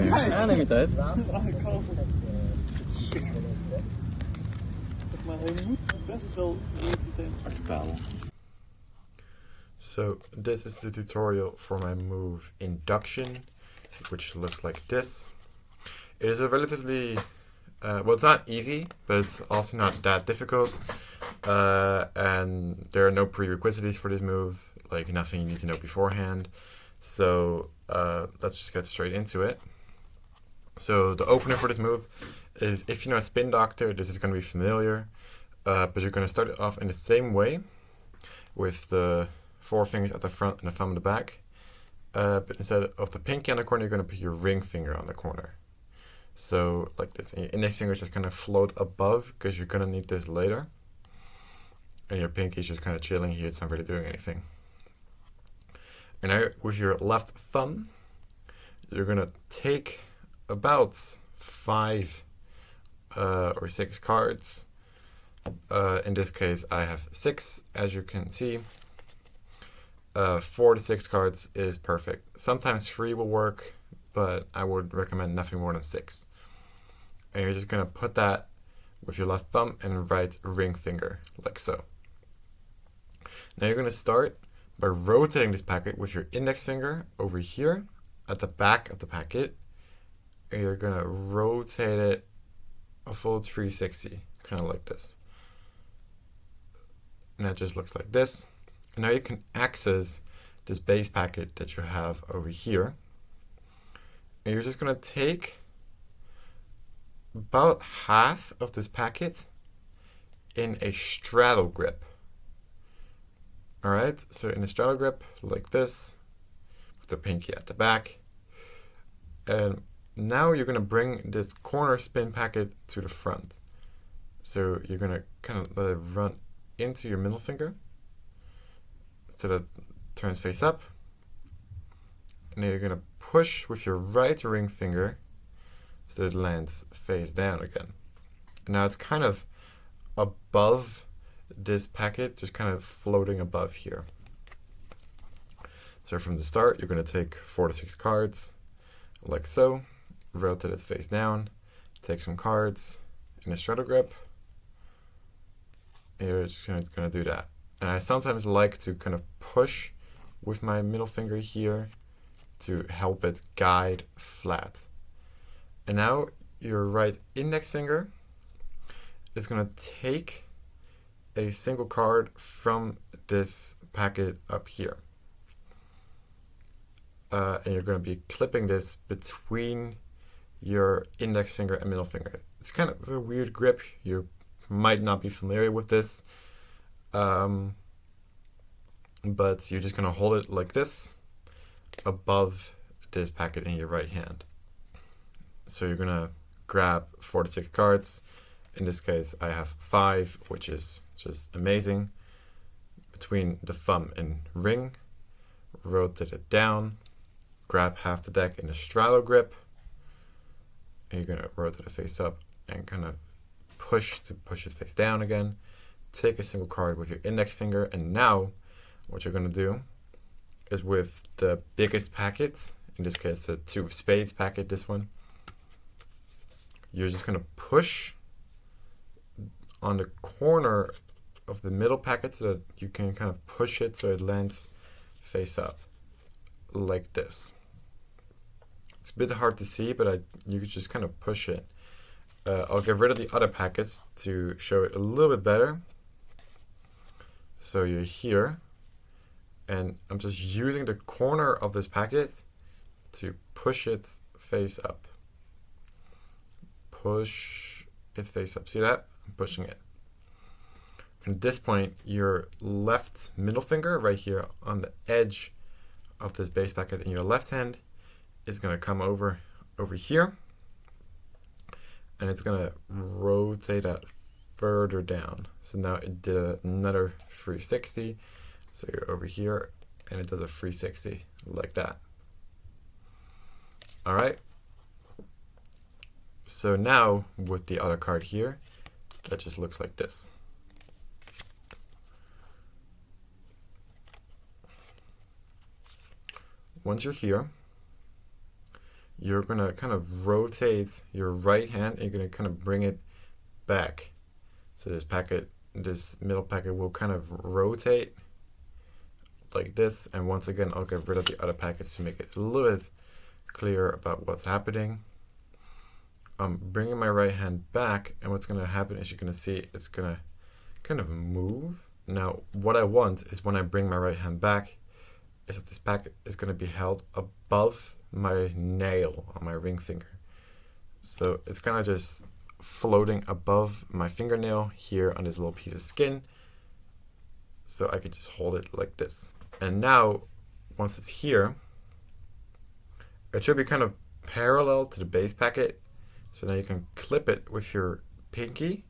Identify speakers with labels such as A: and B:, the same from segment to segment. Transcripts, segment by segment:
A: Ja, neem je tijd.
B: Maar hij moet best wel zijn.
C: So this is the tutorial for my move induction, which looks like this. It is a relatively, well, it's not easy, but it's also not that difficult. And there are no prerequisites for this move, like nothing you need to know beforehand. So let's just get straight into it. So the opener for this move is, if you know a Spin Doctor, this is going to be familiar, but you're going to start it off in the same way with the 4 fingers at the front and the thumb at the back. But instead of the pinky on the corner, you're going to put your ring finger on the corner. So like this, and your index finger just kind of float above because you're going to need this later. And your pinky is just kind of chilling here, it's not really doing anything. And now with your left thumb, you're going to take about 5 or 6 cards. In this case, I have 6, as you can see. 4 to 6 cards is perfect. Sometimes 3 will work, but I would recommend nothing more than 6. And you're just going to put that with your left thumb and right ring finger, like so. Now you're going to start by rotating this packet with your index finger over here at the back of the packet. And you're going to rotate it a full 360, kind of like this. And that just looks like this. And now you can access this base packet that you have over here. And you're just going to take about half of this packet in a straddle grip. Alright, so in a straddle grip like this, with the pinky at the back. And now you're going to bring this corner spin packet to the front. So you're going to kind of let it run into your middle finger, so that it turns face up. And then you're going to push with your right ring finger so that it lands face down again. And now it's kind of above this packet, just kind of floating above here. So from the start, you're going to take 4 to 6 cards, like so, rotate it face down, take some cards in a straddle grip, and you're just going to do that. And I sometimes like to kind of push with my middle finger here to help it guide flat. And now your right index finger is going to take a single card from this packet up here. And you're going to be clipping this between your index finger and middle finger. It's kind of a weird grip. You might not be familiar with this. But you're just going to hold it like this above this packet in your right hand. So you're going to grab 4 to 6 cards. In this case, I have 5, which is just amazing. Between the thumb and ring, rotate it down, grab half the deck in a straddle grip, and you're going to rotate it face up and kind of push it face down again. Take a single card with your index finger, and now what you're going to do is with the biggest packet, in this case the 2 of spades packet, this one, you're just going to push on the corner of the middle packet so that you can kind of push it so it lands face up, like this. It's a bit hard to see, but you could just kind of push it. I'll get rid of the other packets to show it a little bit better. So you're here, and I'm just using the corner of this packet to push it face up. Push it face up. See that? I'm pushing it. And at this point, your left middle finger right here on the edge of this base packet in your left hand is going to come over here, and it's going to rotate that further down. So now it did another 360. So you're over here, and it does a 360 like that. All right. So now with the other card here, that just looks like this. Once you're here, you're going to kind of rotate your right hand and you're going to kind of bring it back. So this middle packet will kind of rotate like this, and once again I'll get rid of the other packets to make it a little bit clearer about what's happening. I'm bringing my right hand back, and what's going to happen is you're going to see it's going to kind of move. Now what I want is when I bring my right hand back is that this packet is going to be held above my nail on my ring finger. So it's kind of just floating above my fingernail here on this little piece of skin. So I can just hold it like this. And now, once it's here, it should be kind of parallel to the base packet. So now you can clip it with your pinky.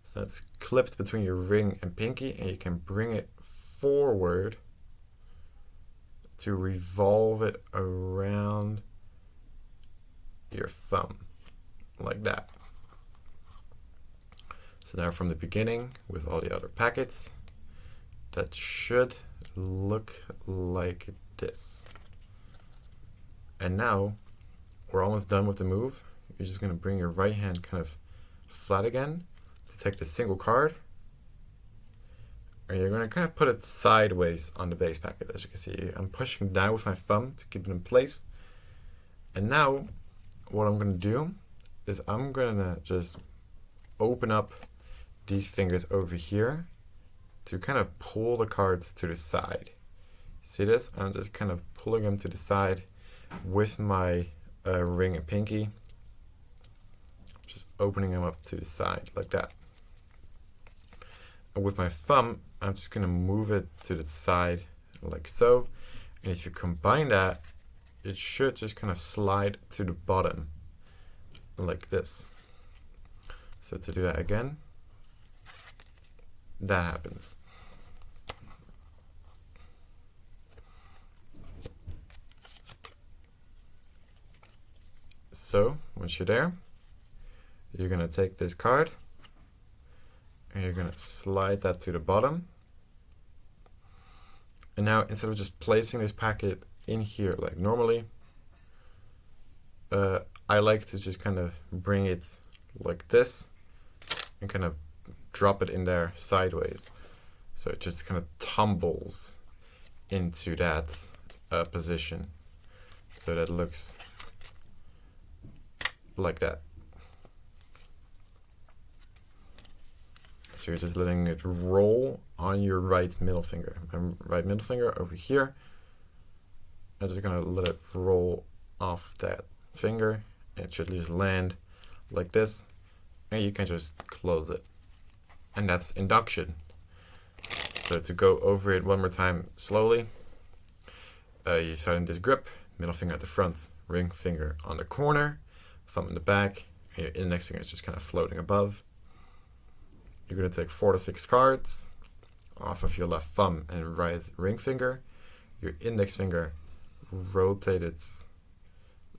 C: So that's clipped between your ring and pinky, and you can bring it forward to revolve it around your thumb, like that. So now from the beginning, with all the other packets, that should look like this. And now we're almost done with the move. You're just going to bring your right hand kind of flat again to take the single card, and you're going to kind of put it sideways on the base packet. As you can see, I'm pushing down with my thumb to keep it in place. And now what I'm going to do is I'm going to just open up these fingers over here to kind of pull the cards to the side. See this? I'm just kind of pulling them to the side with my ring and pinky. Just opening them up to the side like that. And with my thumb, I'm just going to move it to the side like so. And if you combine that, it should just kind of slide to the bottom like this. So to do that again, that happens. So once you're there, you're going to take this card and you're going to slide that to the bottom. And now instead of just placing this packet in here like normally, I like to just kind of bring it like this and kind of drop it in there sideways. So it just kind of tumbles into that position. So that looks like that. So you're just letting it roll on your right middle finger. My right middle finger over here. I'm just gonna let it roll off that finger. It should just land like this, and you can just close it. And that's induction. So to go over it one more time slowly, you start in this grip, middle finger at the front, ring finger on the corner, thumb in the back, and your index finger is just kind of floating above. You're going to take 4 to 6 cards off of your left thumb and right ring finger. Your index finger rotates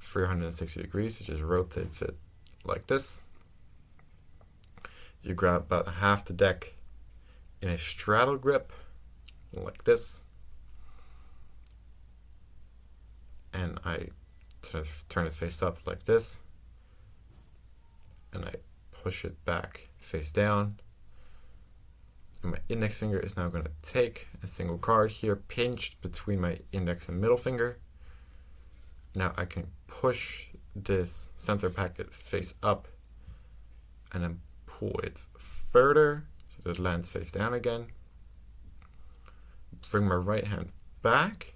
C: 360 degrees. It just rotates it like this. You grab about half the deck in a straddle grip like this. And I turn it face up like this. And I push it back face down. And my index finger is now going to take a single card here pinched between my index and middle finger. Now I can push this center packet face up and then pull it further so that it lands face down again. Bring my right hand back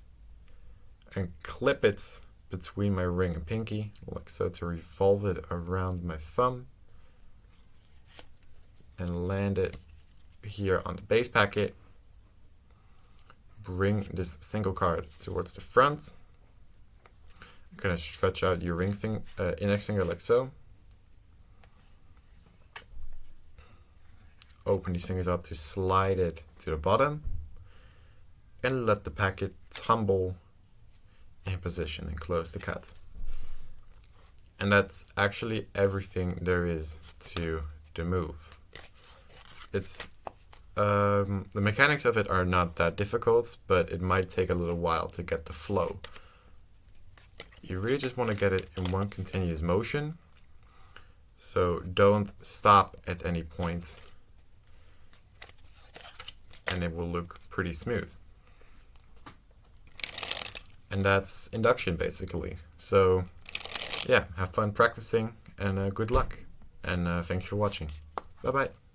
C: and clip it between my ring and pinky like so to revolve it around my thumb and land it here on the base packet. Bring this single card towards the front. I'm going to stretch out your index finger like so. Open these fingers up to slide it to the bottom and let the packet tumble in position and close the cut. And that's actually everything there is to the move. It's the mechanics of it are not that difficult, but it might take a little while to get the flow. you really just want to get it in one continuous motion. So don't stop at any point, and it will look pretty smooth. And that's induction basically. So yeah, have fun practicing, and good luck. And thank you for watching. Bye bye.